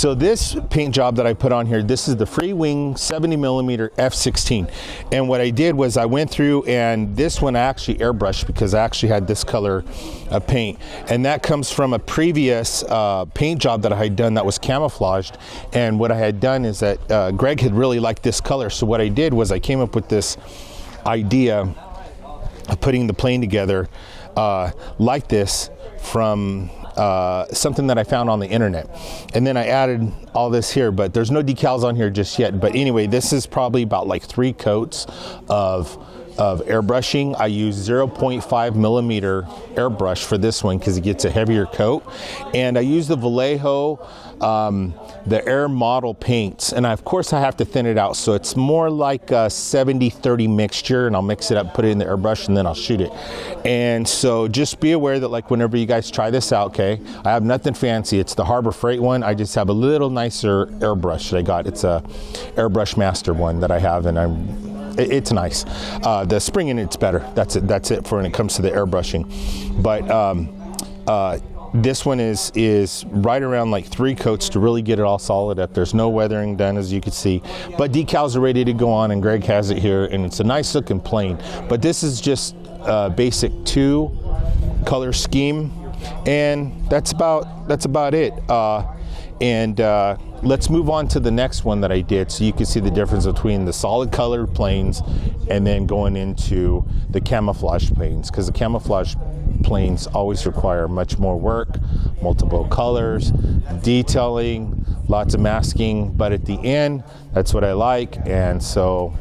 So this paint job that I put on here, this is the Free Wing 70mm F16. And what I did was I went through, and this one I actually airbrushed because I actually had this color of paint. And that comes from a previous paint job that I had done that was camouflaged. And what I had done is that Greg had really liked this color. So what I did was I came up with this idea of putting the plane together like this from something that I found on the internet. And then I added all this here, but there's no decals on here just yet. But anyway, this is probably about like 3 coats of airbrushing. I use 0.5mm airbrush for this one because it gets a heavier coat. And I use the Vallejo, the Air Model paints. And of course I have to thin it out. So it's more like a 70-30 mixture, and I'll mix it up, put it in the airbrush, and then I'll shoot it. And so just be aware that like whenever you guys try this out, okay, I have nothing fancy. It's the Harbor Freight one. I just have a little nicer airbrush that I got. It's a Airbrush Master one that I have, and it's nice. The spring in it's better. That's it for when it comes to the airbrushing. But this one is right around like 3 coats to really get it all solid up. There's no weathering done, as you can see, but decals are ready to go on, and Greg has it here, and it's a nice looking plane. But this is just basic 2 color scheme, and that's about it. Let's move on to the next one that I did, so you can see the difference between the solid colored planes and then going into the camouflage planes, because the camouflage planes always require much more work, multiple colors, detailing, lots of masking, but at the end, that's what I like. And so